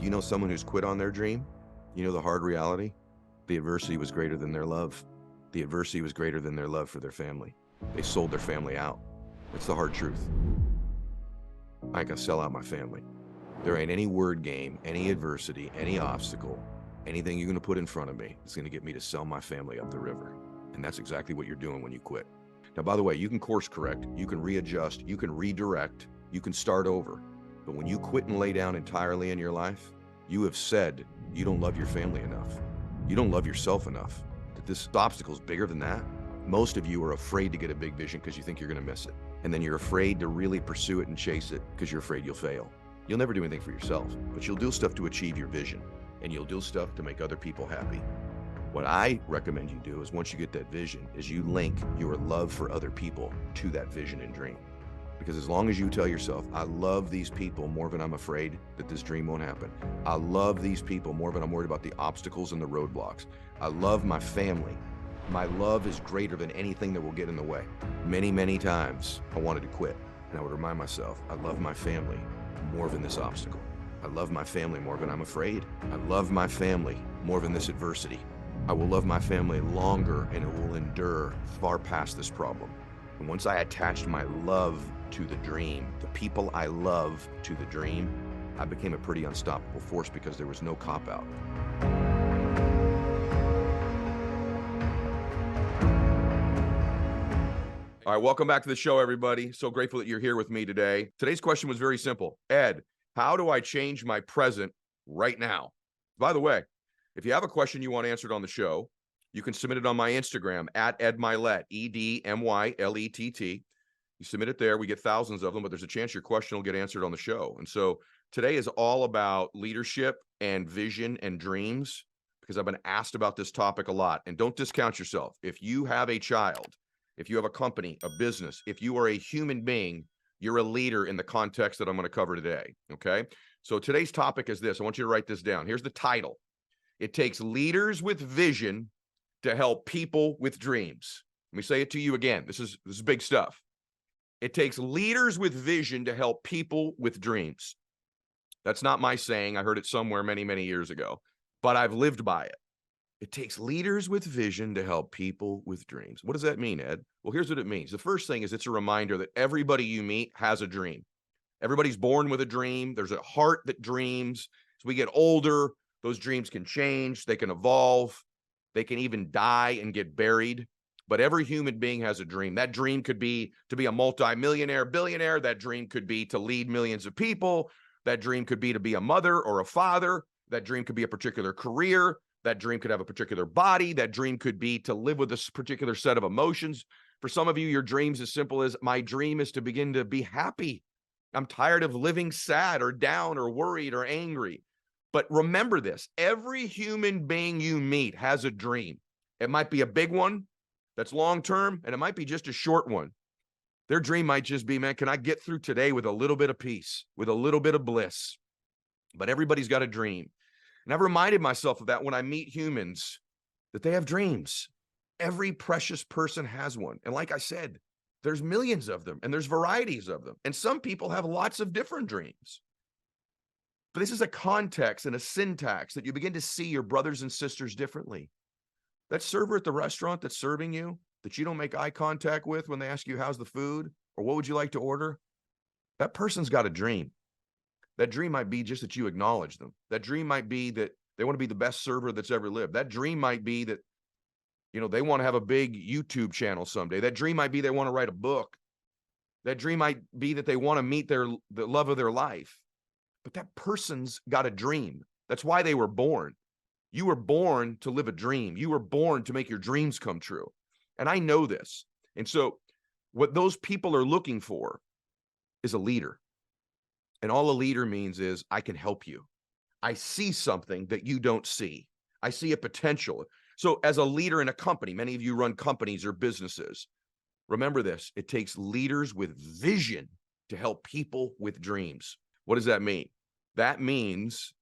You know someone who's quit on their dream? You know the hard reality? The adversity was greater than their love. The adversity was greater than their love for their family. They sold their family out. It's the hard truth. I ain't gonna sell out my family. There ain't any word game, any adversity, any obstacle, anything you're gonna put in front of me that's gonna get me to sell my family up the river. And that's exactly what you're doing when you quit. Now, by the way, you can course correct, you can readjust, you can redirect, you can start over. But when you quit and lay down entirely in your life, you have said you don't love your family enough. You don't love yourself enough. That this obstacle is bigger than that. Most of you are afraid to get a big vision because you think you're going to miss it. And then you're afraid to really pursue it and chase it because you're afraid you'll fail. You'll never do anything for yourself, but you'll do stuff to achieve your vision, and you'll do stuff to make other people happy. What I recommend you do is once you get that vision is you link your love for other people to that vision and dream. Because as long as you tell yourself, I love these people more than I'm afraid that this dream won't happen. I love these people more than I'm worried about the obstacles and the roadblocks. I love my family. My love is greater than anything that will get in the way. Many, many times I wanted to quit, and I would remind myself, I love my family more than this obstacle. I love my family more than I'm afraid. I love my family more than this adversity. I will love my family longer, and it will endure far past this problem. And once I attached my love to the dream, the people I love to the dream, I became a pretty unstoppable force because there was no cop-out. All right, welcome back to the show, everybody. So grateful that you're here with me today. Today's question was very simple. Ed, how do I change my present right now? By the way, if you have a question you want answered on the show, you can submit it on my Instagram at Ed Mylett, EDMYLETT. You submit it there. We get thousands of them, but there's a chance your question will get answered on the show. And so today is all about leadership and vision and dreams, because I've been asked about this topic a lot. And don't discount yourself. If you have a child, if you have a company, a business, if you are a human being, you're a leader in the context that I'm going to cover today. Okay. So today's topic is this. I want you to write this down. Here's the title. It takes leaders with vision to help people with dreams. Let me say it to you again. This is big stuff. It takes leaders with vision to help people with dreams. That's not my saying. I heard it somewhere many, many years ago, but I've lived by it. It takes leaders with vision to help people with dreams. What does that mean, Ed? Well, here's what it means. The first thing is it's a reminder that everybody you meet has a dream. Everybody's born with a dream. There's a heart that dreams. As we get older, those dreams can change. They can evolve. They can even die and get buried. But every human being has a dream. That dream could be to be a multimillionaire, billionaire. That dream could be to lead millions of people. That dream could be to be a mother or a father. That dream could be a particular career. That dream could have a particular body. That dream could be to live with this particular set of emotions. For some of you, your dream's as simple as, my dream is to begin to be happy. I'm tired of living sad or down or worried or angry. But remember this, every human being you meet has a dream. It might be a big one that's long-term, and it might be just a short one. Their dream might just be, man, can I get through today with a little bit of peace, with a little bit of bliss? But everybody's got a dream. And I've reminded myself of that when I meet humans, that they have dreams. Every precious person has one. And like I said, there's millions of them, and there's varieties of them. And some people have lots of different dreams. But this is a context and a syntax that you begin to see your brothers and sisters differently. That server at the restaurant that's serving you, that you don't make eye contact with when they ask you, how's the food? Or what would you like to order? That person's got a dream. That dream might be just that you acknowledge them. That dream might be that they want to be the best server that's ever lived. That dream might be that, they want to have a big YouTube channel someday. That dream might be they want to write a book. That dream might be that they want to meet the love of their life. But that person's got a dream. That's why they were born. You were born to live a dream. You were born to make your dreams come true. And I know this. And so what those people are looking for is a leader. And all a leader means is, I can help you. I see something that you don't see. I see a potential. So as a leader in a company, many of you run companies or businesses. Remember this, it takes leaders with vision to help people with dreams. What does that mean? That means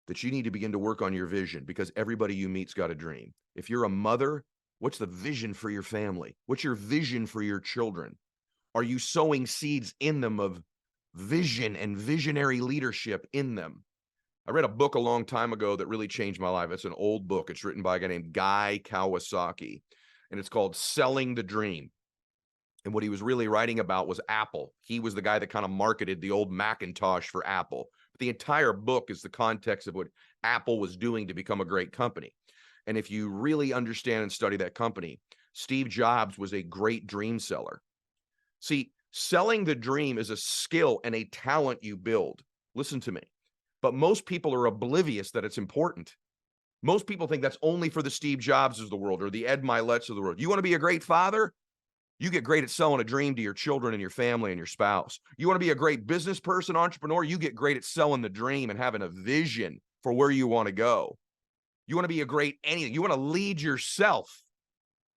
that you need to begin to work on your vision, because everybody you meet's got a dream. If you're a mother, what's the vision for your family? What's your vision for your children? Are you sowing seeds in them of vision and visionary leadership in them? I read a book a long time ago that really changed my life. It's an old book. It's written by a guy named Guy Kawasaki, and it's called Selling the Dream. And what he was really writing about was Apple. He was the guy that kind of marketed the old Macintosh for Apple. But the entire book is the context of what Apple was doing to become a great company. And if you really understand and study that company, Steve Jobs was a great dream seller. See, selling the dream is a skill and a talent you build. Listen to me. But most people are oblivious that it's important. Most people think that's only for the Steve Jobs of the world or the Ed Myletts of the world. You want to be a great father? You get great at selling a dream to your children and your family and your spouse. You want to be a great business person, entrepreneur? You get great at selling the dream and having a vision for where you want to go. You want to be a great anything. You want to lead yourself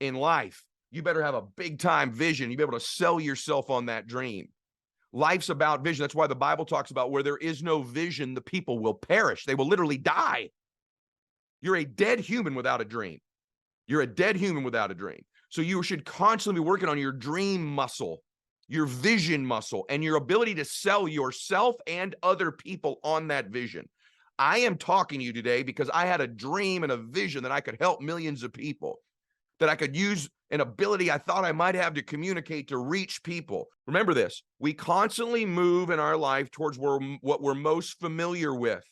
in life. You better have a big time vision. You be able to sell yourself on that dream. Life's about vision. That's why the Bible talks about where there is no vision, the people will perish. They will literally die. You're a dead human without a dream. You're a dead human without a dream. So you should constantly be working on your dream muscle, your vision muscle, and your ability to sell yourself and other people on that vision. I am talking to you today because I had a dream and a vision that I could help millions of people, that I could use an ability I thought I might have to communicate to reach people. Remember this, we constantly move in our life towards what we're most familiar with.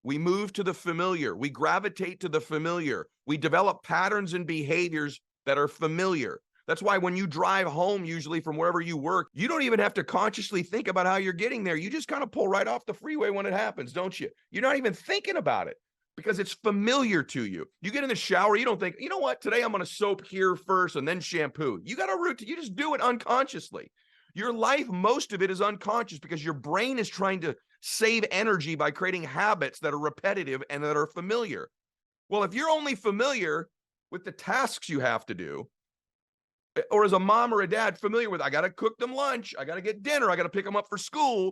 We move to the familiar. We gravitate to the familiar. We develop patterns and behaviors that are familiar. That's why when you drive home, usually from wherever you work, you don't even have to consciously think about how you're getting there. You just kind of pull right off the freeway when it happens, don't you? You're not even thinking about it because it's familiar to you. You get in the shower, you don't think, you know what, today I'm going to soap here first and then shampoo. You got a routine. You just do it unconsciously. Your life, most of it is unconscious because your brain is trying to save energy by creating habits that are repetitive and that are familiar. Well, if you're only familiar with the tasks you have to do, or as a mom or a dad familiar with, I got to cook them lunch, I got to get dinner, I got to pick them up for school,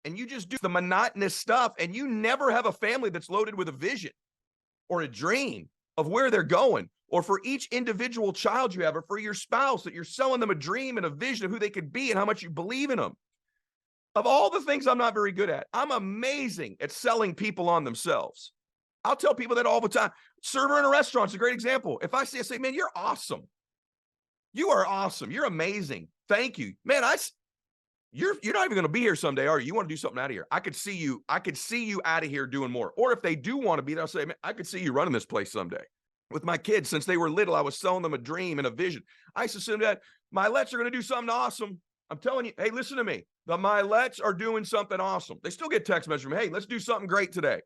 and you just do the monotonous stuff, and you never have a family that's loaded with a vision or a dream of where they're going, or for each individual child you have, or for your spouse, that you're selling them a dream and a vision of who they could be and how much you believe in them. Of all the things I'm not very good at, I'm amazing at selling people on themselves. I'll tell people that all the time. Server in a restaurant is a great example. If I say, man, you're awesome. You are awesome. You're amazing. Thank you. Man, you're not even going to be here someday, are you? You want to do something out of here. I could see you out of here doing more. Or if they do want to be there, I'll say, man, I could see you running this place someday. With my kids, since they were little, I was selling them a dream and a vision. I used to say that Myletts are going to do something awesome. I'm telling you, hey, listen to me. The Myletts are doing something awesome. They still get text messages from me. Hey, let's do something great today.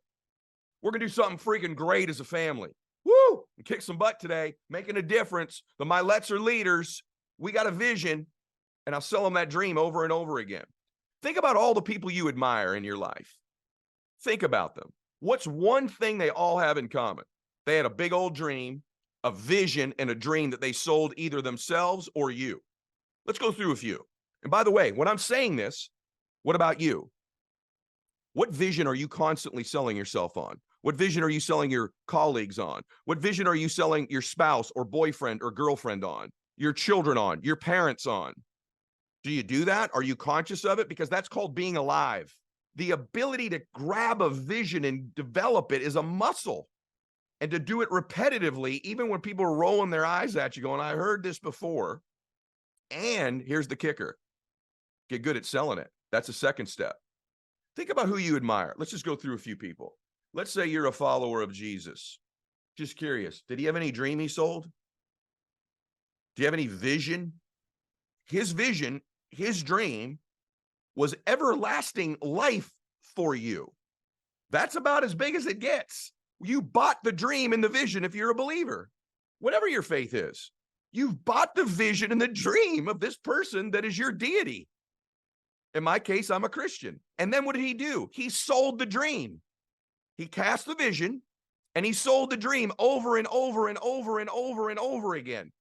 We're going to do something freaking great as a family. Woo! And kick some butt today, making a difference. The Myletts are leaders. We got a vision, and I'll sell them that dream over and over again. Think about all the people you admire in your life. Think about them. What's one thing they all have in common? They had a big old dream, a vision, and a dream that they sold either themselves or you. Let's go through a few. And by the way, when I'm saying this, what about you? What vision are you constantly selling yourself on? What vision are you selling your colleagues on? What vision are you selling your spouse or boyfriend or girlfriend on? Your children on? Your parents on? Do you do that? Are you conscious of it? Because that's called being alive. The ability to grab a vision and develop it is a muscle. And to do it repetitively, even when people are rolling their eyes at you going, I heard this before. And here's the kicker. Get good at selling it. That's a second step. Think about who you admire. Let's just go through a few people. Let's say you're a follower of Jesus. Just curious. Did he have any dream he sold? Do you have any vision? His vision, his dream was everlasting life for you. That's about as big as it gets. You bought the dream and the vision if you're a believer. Whatever your faith is, you've bought the vision and the dream of this person that is your deity. In my case, I'm a Christian. And then what did he do? He sold the dream. He cast the vision and he sold the dream over and over and over and over and over again.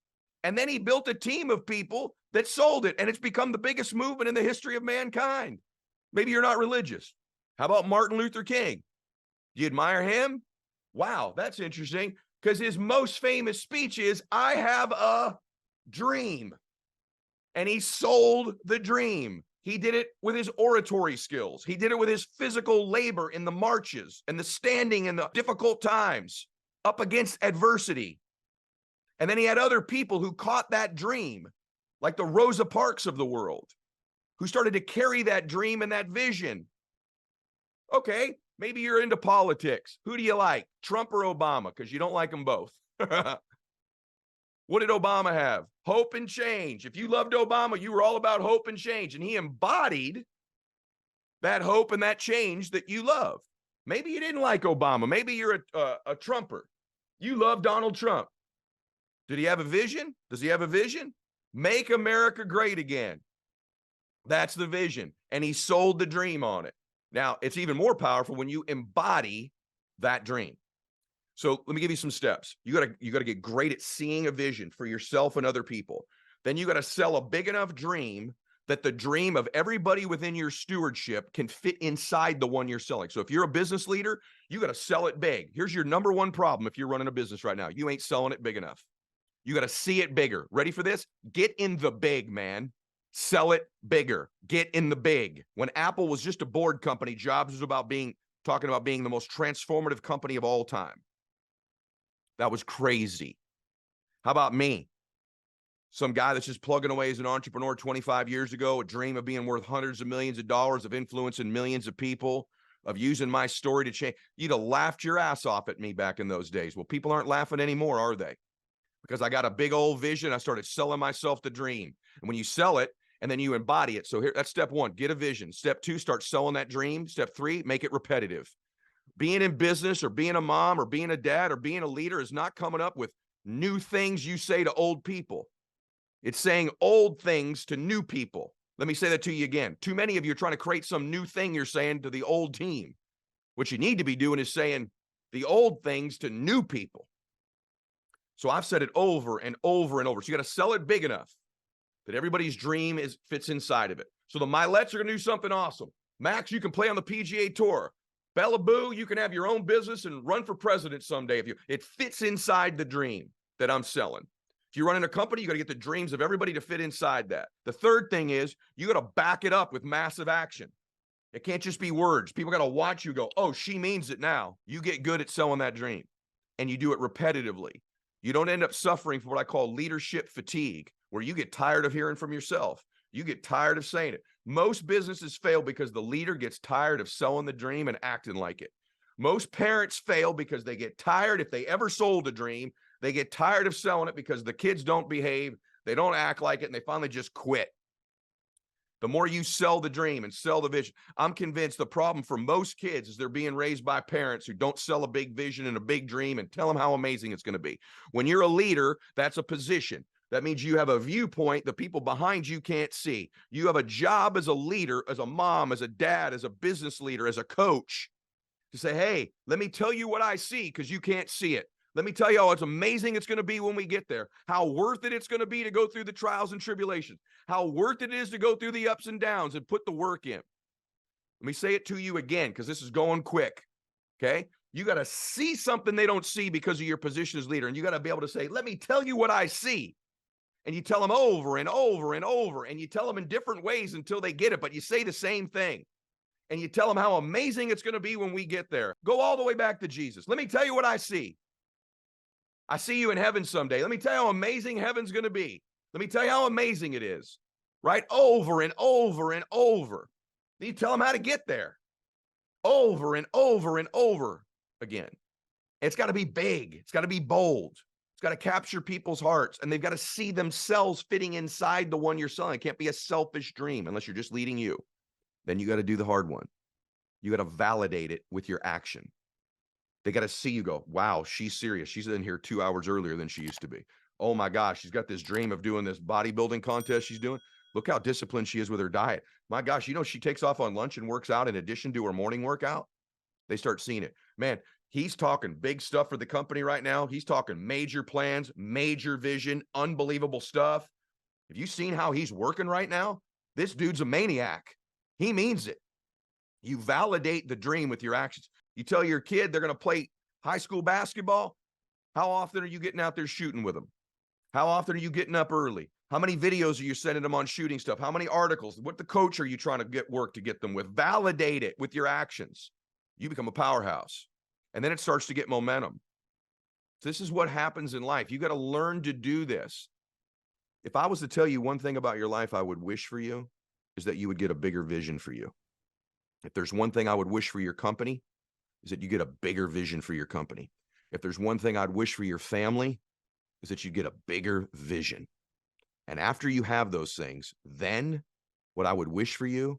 And then he built a team of people that sold it, and it's become the biggest movement in the history of mankind. Maybe you're not religious. How about Martin Luther King? Do you admire him? Wow, that's interesting, because his most famous speech is, I have a dream. And he sold the dream. He did it with his oratory skills. He did it with his physical labor in the marches and the standing in the difficult times up against adversity. And then he had other people who caught that dream, like the Rosa Parks of the world, who started to carry that dream and that vision. Okay, maybe you're into politics. Who do you like, Trump or Obama? Because you don't like them both. What did Obama have? Hope and change. If you loved Obama, you were all about hope and change. And he embodied that hope and that change that you love. Maybe you didn't like Obama. Maybe you're a Trumper. You love Donald Trump. Did he have a vision? Does he have a vision? Make America great again. That's the vision. And he sold the dream on it. Now, it's even more powerful when you embody that dream. So let me give you some steps. You gotta get great at seeing a vision for yourself and other people. Then you gotta sell a big enough dream that the dream of everybody within your stewardship can fit inside the one you're selling. So if you're a business leader, you gotta sell it big. Here's your number one problem if you're running a business right now. You ain't selling it big enough. You gotta see it bigger. Ready for this? Get in the big, man. Sell it bigger. Get in the big. When Apple was just a board company, Jobs was talking about being the most transformative company of all time. That was crazy. How about me? Some guy that's just plugging away as an entrepreneur 25 years ago, a dream of being worth hundreds of millions of dollars, of influencing millions of people, of using my story to change. You'd have laughed your ass off at me back in those days. Well, people aren't laughing anymore, are they? Because I got a big old vision. I started selling myself the dream. And when you sell it and then you embody it. So here, that's step one, get a vision. Step two, start selling that dream. Step three, make it repetitive. Being in business or being a mom or being a dad or being a leader is not coming up with new things you say to old people. It's saying old things to new people. Let me say that to you again. Too many of you are trying to create some new thing you're saying to the old team. What you need to be doing is saying the old things to new people. So I've said it over and over and over. So you got to sell it big enough that everybody's dream fits inside of it. So the Myletts are going to do something awesome. Max, you can play on the PGA Tour. Bella Boo, you can have your own business and run for president someday. It fits inside the dream that I'm selling. If you're running a company, you got to get the dreams of everybody to fit inside that. The third thing is you got to back it up with massive action. It can't just be words. People got to watch you go, oh, she means it now. You get good at selling that dream and you do it repetitively. You don't end up suffering from what I call leadership fatigue, where you get tired of hearing from yourself. You get tired of saying it. Most businesses fail because the leader gets tired of selling the dream and acting like it. Most parents fail because they get tired. If they ever sold a dream, they get tired of selling it because the kids don't behave, they don't act like it, and they finally just quit. The more you sell the dream and sell the vision, I'm convinced the problem for most kids is they're being raised by parents who don't sell a big vision and a big dream and tell them how amazing it's going to be. When you're a leader, that's a position. That means you have a viewpoint the people behind you can't see. You have a job as a leader, as a mom, as a dad, as a business leader, as a coach, to say, hey, let me tell you what I see because you can't see it. Let me tell you how it's amazing it's going to be when we get there, how worth it it's going to be to go through the trials and tribulations, how worth it is to go through the ups and downs and put the work in. Let me say it to you again because this is going quick, okay? You got to see something they don't see because of your position as leader, and you got to be able to say, let me tell you what I see. And you tell them over and over and over, and you tell them in different ways until they get it, but you say the same thing. And you tell them how amazing it's going to be when we get there. Go all the way back to Jesus. Let me tell you what I see. I see you in heaven someday. Let me tell you how amazing heaven's going to be. Let me tell you how amazing it is. Right? Over and over and over. Then you tell them how to get there. Over and over and over again. It's got to be big. It's got to be bold. It's got to capture people's hearts, and they've got to see themselves fitting inside the one you're selling. It can't be a selfish dream unless you're just leading you. Then you got to do the hard one. You got to validate it with your action. They got to see you go, wow, she's serious. She's in here 2 hours earlier than she used to be. Oh my gosh, she's got this dream of doing this bodybuilding contest she's doing. Look how disciplined she is with her diet. My gosh, you know, she takes off on lunch and works out in addition to her morning workout. They start seeing it. Man, he's talking big stuff for the company right now. He's talking major plans, major vision, unbelievable stuff. Have you seen how he's working right now? This dude's a maniac. He means it. You validate the dream with your actions. You tell your kid they're going to play high school basketball. How often are you getting out there shooting with them? How often are you getting up early? How many videos are you sending them on shooting stuff? How many articles? What the coach are you trying to get work to get them with? Validate it with your actions. You become a powerhouse. And then it starts to get momentum. This is what happens in life. You got to learn to do this. If I was to tell you one thing about your life I would wish for you, is that you would get a bigger vision for you. If there's one thing I would wish for your company, is that you get a bigger vision for your company. If there's one thing I'd wish for your family, is that you get a bigger vision. And after you have those things, then what I would wish for you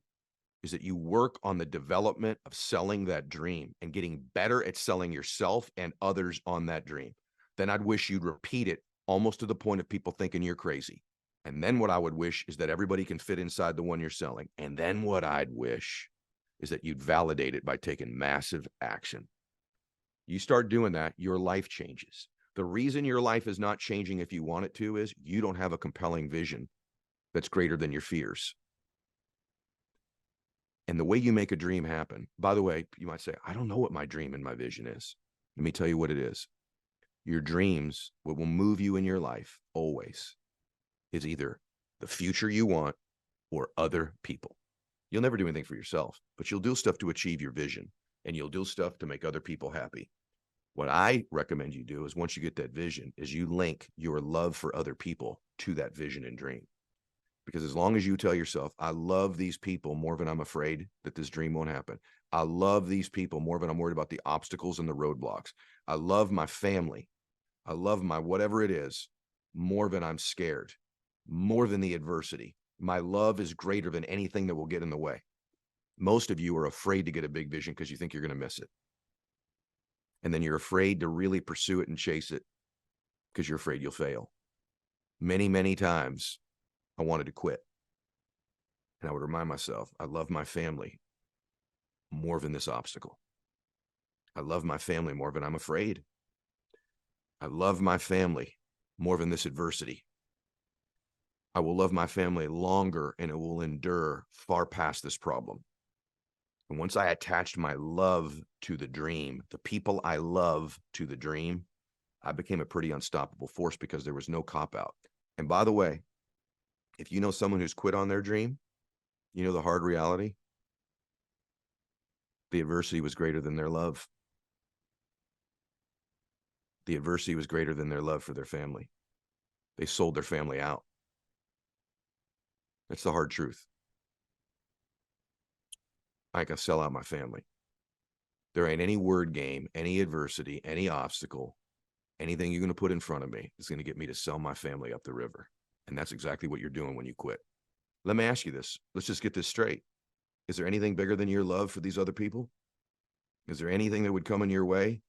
is that you work on the development of selling that dream and getting better at selling yourself and others on that dream. Then I'd wish you'd repeat it almost to the point of people thinking you're crazy. And then what I would wish is that everybody can fit inside the one you're selling. And then what I'd wish is that you'd validate it by taking massive action. You start doing that, your life changes. The reason your life is not changing if you want it to is you don't have a compelling vision that's greater than your fears. And the way you make a dream happen, by the way, you might say, I don't know what my dream and my vision is. Let me tell you what it is. Your dreams, what will move you in your life always, is either the future you want or other people. You'll never do anything for yourself, but you'll do stuff to achieve your vision, and you'll do stuff to make other people happy. What I recommend you do is once you get that vision, is you link your love for other people to that vision and dream. Because as long as you tell yourself, I love these people more than I'm afraid that this dream won't happen. I love these people more than I'm worried about the obstacles and the roadblocks. I love my family. I love my whatever it is more than I'm scared, more than the adversity. My love is greater than anything that will get in the way. Most of you are afraid to get a big vision because you think you're going to miss it. And then you're afraid to really pursue it and chase it because you're afraid you'll fail. Many, many times I wanted to quit. And I would remind myself, I love my family more than this obstacle. I love my family more than I'm afraid. I love my family more than this adversity. I will love my family longer and it will endure far past this problem. And once I attached my love to the dream, the people I love to the dream, I became a pretty unstoppable force because there was no cop-out. And by the way, if you know someone who's quit on their dream, you know the hard reality? The adversity was greater than their love. The adversity was greater than their love for their family. They sold their family out. That's the hard truth. I can sell out my family. There ain't any word game, any adversity, any obstacle, anything you're going to put in front of me is going to get me to sell my family up the river. And that's exactly what you're doing when you quit. Let me ask you this. Let's just get this straight. Is there anything bigger than your love for these other people? Is there anything that would come in your way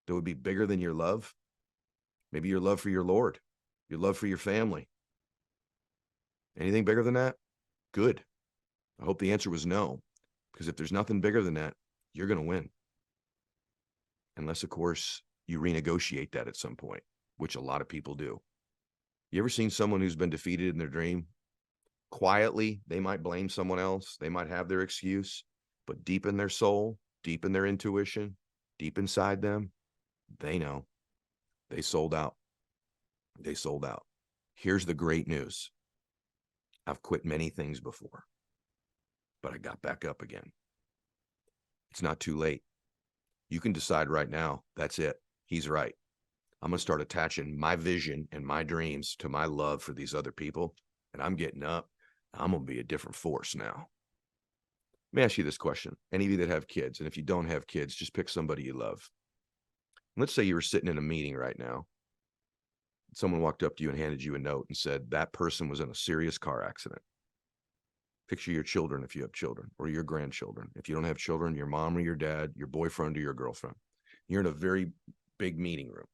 that would be bigger than your love? Maybe your love for your Lord, your love for your family. Anything bigger than that? Good. I hope the answer was no, because if there's nothing bigger than that, you're going to win. Unless, of course, you renegotiate that at some point, which a lot of people do. You ever seen someone who's been defeated in their dream? Quietly, they might blame someone else. They might have their excuse, but deep in their soul, deep in their intuition, deep inside them, they know they sold out. They sold out. Here's the great news. I've quit many things before, but I got back up again. It's not too late. You can decide right now, that's it. He's right. I'm going to start attaching my vision and my dreams to my love for these other people, and I'm getting up. I'm going to be a different force now. Let me ask you this question. Any of you that have kids, and if you don't have kids, just pick somebody you love. Let's say you were sitting in a meeting right now. Someone walked up to you and handed you a note and said that person was in a serious car accident. Picture your children if you have children, or your grandchildren. If you don't have children, your mom or your dad, your boyfriend or your girlfriend. You're in a very big meeting room.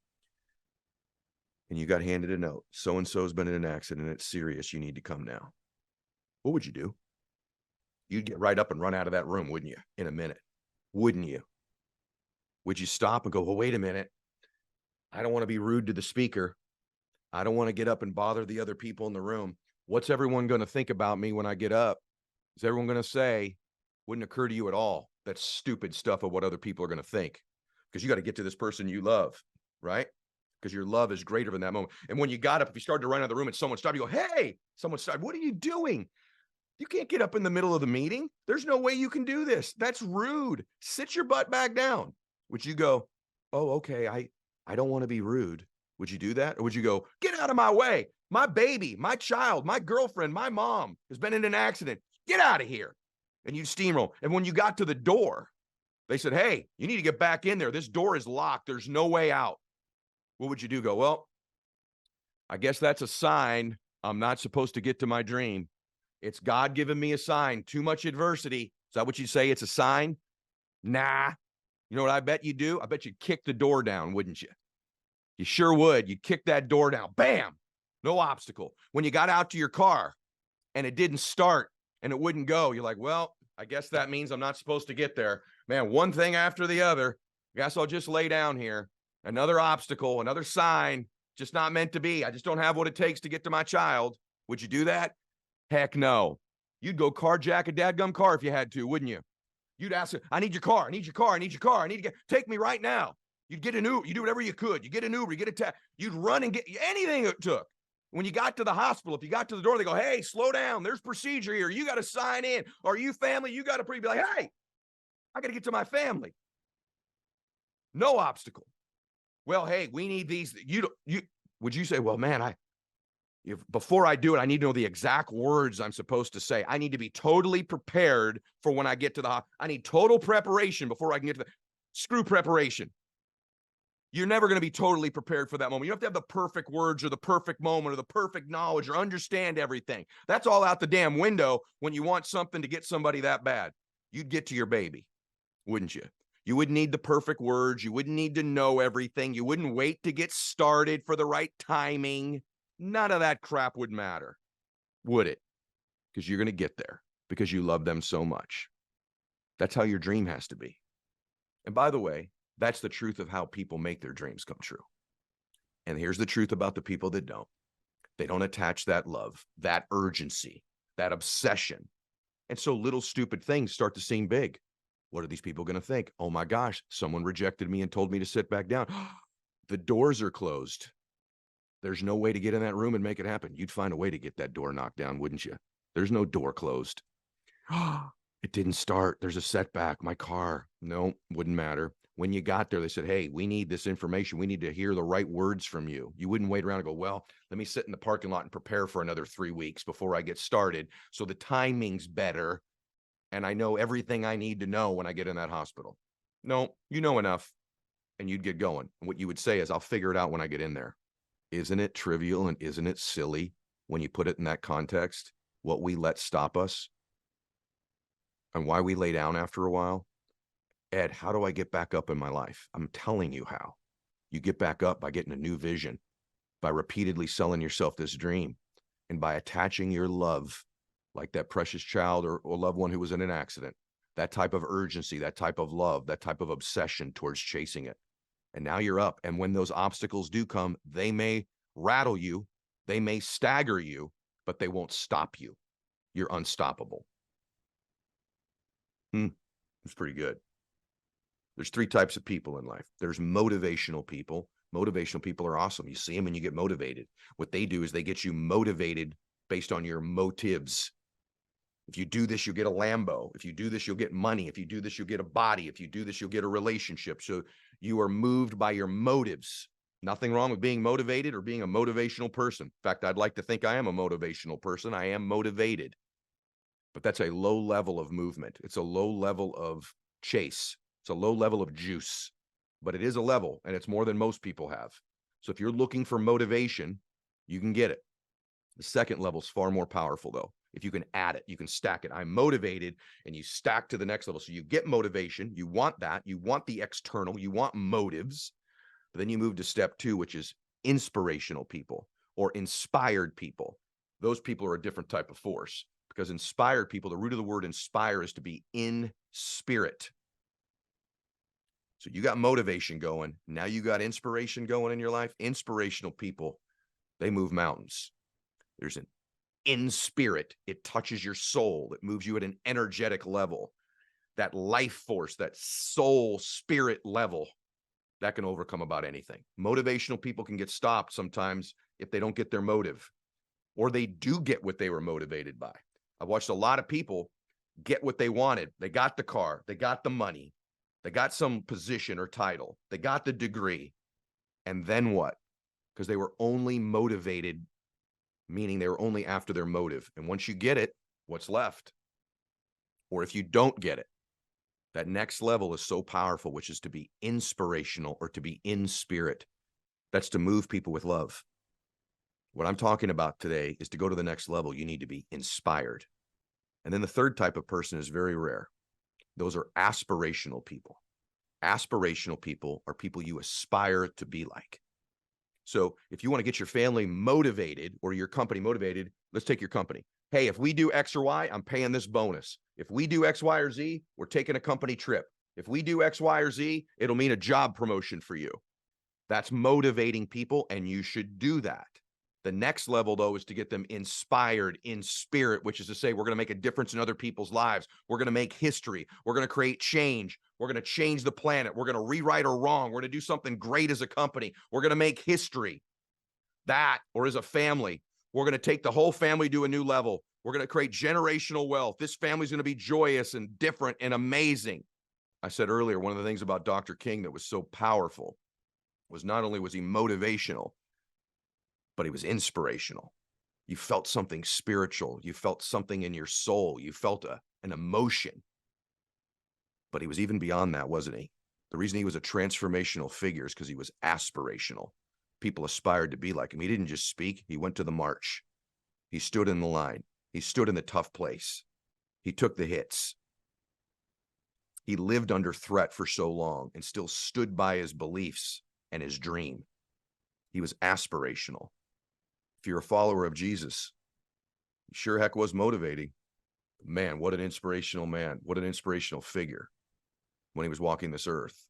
And you got handed a note. So-and-so's been in an accident. It's serious. You need to come now. What would you do? You'd get right up and run out of that room, wouldn't you? In a minute. Wouldn't you? Would you stop and go, well, wait a minute. I don't want to be rude to the speaker. I don't want to get up and bother the other people in the room. What's everyone going to think about me when I get up? Is everyone going to say, wouldn't occur to you at all, that stupid stuff of what other people are going to think? Because you got to get to this person you love, right? because your love is greater than that moment. And when you got up, if you started to run out of the room and someone stopped, you go, hey, someone stopped, what are you doing? You can't get up in the middle of the meeting. There's no way you can do this. That's rude. Sit your butt back down. Would you go, oh, okay, I don't want to be rude. Would you do that? Or would you go, get out of my way? My baby, my child, my girlfriend, my mom has been in an accident. Get out of here. And you steamroll. And when you got to the door, they said, hey, you need to get back in there. This door is locked. There's no way out. What would you do? Go, well, I guess that's a sign I'm not supposed to get to my dream. It's God giving me a sign. Too much adversity. Is that what you say? It's a sign? Nah. You know what I bet you do? I bet you'd kick the door down, wouldn't you? You sure would. You'd kick that door down. Bam. No obstacle. When you got out to your car and it didn't start and it wouldn't go, you're like, well, I guess that means I'm not supposed to get there. Man, one thing after the other. I guess I'll just lay down here. Another obstacle, another sign, just not meant to be. I just don't have what it takes to get to my child. Would you do that? Heck no. You'd go carjack a dadgum car if you had to, wouldn't you? You'd ask, I need your car. I need your car. I need your car. I need to get, take me right now. You'd get an Uber. You do whatever you could. You get an Uber, you get a taxi. You'd run and get anything it took. When you got to the hospital, if you got to the door, they go, hey, slow down. There's procedure here. You got to sign in. Or you family, you got to be like, hey, I got to get to my family. No obstacle. Well, hey, we need these. Would you say, well, man, before I do it, I need to know the exact words I'm supposed to say. I need to be totally prepared for when I get to the hospital. I need total preparation before I can get to screw preparation. You're never going to be totally prepared for that moment. You don't have to have the perfect words or the perfect moment or the perfect knowledge or understand everything. That's all out the damn window when you want something to get somebody that bad. You'd get to your baby, wouldn't you? You wouldn't need the perfect words. You wouldn't need to know everything. You wouldn't wait to get started for the right timing. None of that crap would matter, would it? Because you're going to get there because you love them so much. That's how your dream has to be. And by the way, that's the truth of how people make their dreams come true. And here's the truth about the people that don't. They don't attach that love, that urgency, that obsession. And so little stupid things start to seem big. What are these people going to think? Oh my gosh, someone rejected me and told me to sit back down. The doors are closed. There's no way to get in that room and make it happen. You'd find a way to get that door knocked down, wouldn't you? There's no door closed. It didn't start. There's a setback. My car. No, wouldn't matter. When you got there, they said, hey, we need this information. We need to hear the right words from you. You wouldn't wait around and go, well, let me sit in the parking lot and prepare for another 3 weeks before I get started. So the timing's better. And I know everything I need to know when I get in that hospital. No, you know enough. And you'd get going. And what you would say is, I'll figure it out when I get in there. Isn't it trivial and isn't it silly when you put it in that context? What we let stop us and why we lay down after a while? Ed, how do I get back up in my life? I'm telling you how. You get back up by getting a new vision, by repeatedly selling yourself this dream, and by attaching your love, like that precious child or loved one who was in an accident, that type of urgency, that type of love, that type of obsession towards chasing it. And now you're up. And when those obstacles do come, they may rattle you, they may stagger you, but they won't stop you. You're unstoppable. It's pretty good. There's 3 types of people in life. There's motivational people. Motivational people are awesome. You see them and you get motivated. What they do is they get you motivated based on your motives. If you do this, you'll get a Lambo. If you do this, you'll get money. If you do this, you'll get a body. If you do this, you'll get a relationship. So you are moved by your motives. Nothing wrong with being motivated or being a motivational person. In fact, I'd like to think I am a motivational person. I am motivated. But that's a low level of movement. It's a low level of chase. It's a low level of juice. But it is a level, and it's more than most people have. So if you're looking for motivation, you can get it. The second level is far more powerful, though. If you can add it, you can stack it. I'm motivated, and you stack to the next level. So you get motivation. You want that. You want the external. You want motives. But then you move to step 2, which is inspirational people or inspired people. Those people are a different type of force, because inspired people, the root of the word inspire is to be in spirit. So you got motivation going. Now you got inspiration going in your life. Inspirational people, they move mountains. There's an in spirit. It touches your soul. It moves you at an energetic level. That life force, that soul spirit level. That can overcome about anything. Motivational people can get stopped sometimes if they don't get their motive, or they do get what they were motivated by. I've watched a lot of people get what they wanted. They got the car, they got the money, they got some position or title, they got the degree. And then what? Because they were only motivated, meaning they were only after their motive. And once you get it, what's left? Or if you don't get it, that next level is so powerful, which is to be inspirational or to be in spirit. That's to move people with love. What I'm talking about today is to go to the next level, you need to be inspired. And then the third type of person is very rare. Those are aspirational people. Aspirational people are people you aspire to be like. So if you want to get your family motivated or your company motivated, let's take your company. Hey, if we do X or Y, I'm paying this bonus. If we do X, Y, or Z, we're taking a company trip. If we do X, Y, or Z, it'll mean a job promotion for you. That's motivating people, and you should do that. The next level, though, is to get them inspired in spirit, which is to say we're going to make a difference in other people's lives. We're going to make history. We're going to create change. We're going to change the planet. We're going to rewrite a wrong. We're going to do something great as a company. We're going to make history. That, or as a family, we're going to take the whole family to a new level. We're going to create generational wealth. This family's going to be joyous and different and amazing. I said earlier, one of the things about Dr. King that was so powerful was not only was he motivational, but he was inspirational. You felt something spiritual. You felt something in your soul. You felt an emotion. But he was even beyond that, wasn't he? The reason he was a transformational figure is because he was aspirational. People aspired to be like him. He didn't just speak. He went to the march. He stood in the line. He stood in the tough place. He took the hits. He lived under threat for so long and still stood by his beliefs and his dream. He was aspirational. If you're a follower of Jesus, he sure heck was motivating. Man, what an inspirational man. What an inspirational figure when he was walking this earth.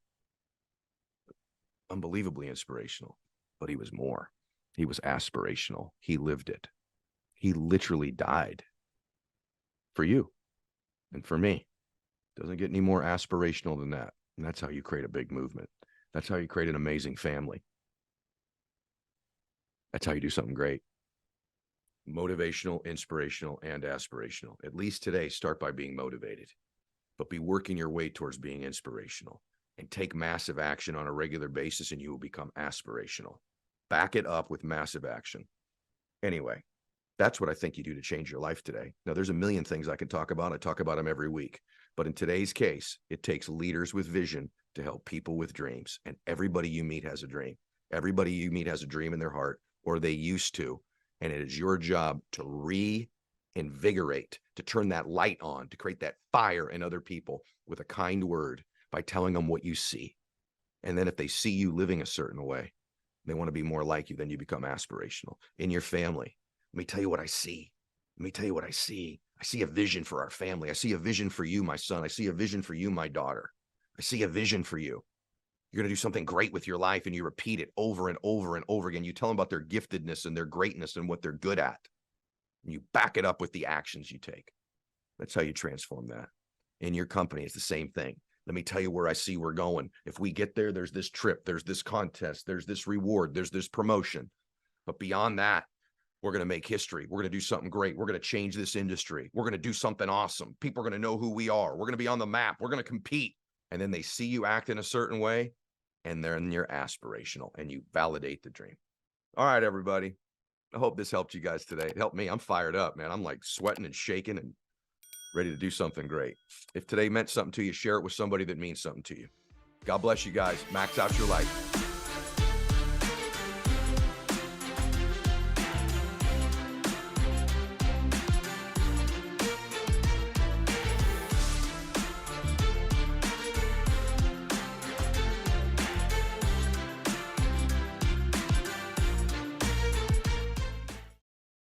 Unbelievably inspirational. But he was more. He was aspirational. He lived it. He literally died for you and for me. Doesn't get any more aspirational than that. And that's how you create a big movement. That's how you create an amazing family. That's how you do something great. Motivational, inspirational, and aspirational. At least today, start by being motivated, but be working your way towards being inspirational, and take massive action on a regular basis, and you will become aspirational. Back it up with massive action. Anyway, that's what I think you do to change your life today. Now, there's a million things I can talk about. I talk about them every week. But in today's case, it takes leaders with vision to help people with dreams. And everybody you meet has a dream. Everybody you meet has a dream in their heart, or they used to. And it is your job to reinvigorate, to turn that light on, to create that fire in other people with a kind word by telling them what you see. And then if they see you living a certain way, they want to be more like you, then you become aspirational. In your family, let me tell you what I see. Let me tell you what I see. I see a vision for our family. I see a vision for you, my son. I see a vision for you, my daughter. I see a vision for you. You're going to do something great with your life, and you repeat it over and over and over again. You tell them about their giftedness and their greatness and what they're good at. And you back it up with the actions you take. That's how you transform that. In your company, it's the same thing. Let me tell you where I see we're going. If we get there, there's this trip, there's this contest, there's this reward, there's this promotion. But beyond that, we're going to make history. We're going to do something great. We're going to change this industry. We're going to do something awesome. People are going to know who we are. We're going to be on the map. We're going to compete. And then they see you act in a certain way, and then you're aspirational, and you validate the dream. All right, everybody. I hope this helped you guys today. It helped me. I'm fired up, man. I'm like sweating and shaking and ready to do something great. If today meant something to you, share it with somebody that means something to you. God bless you guys. Max out your life.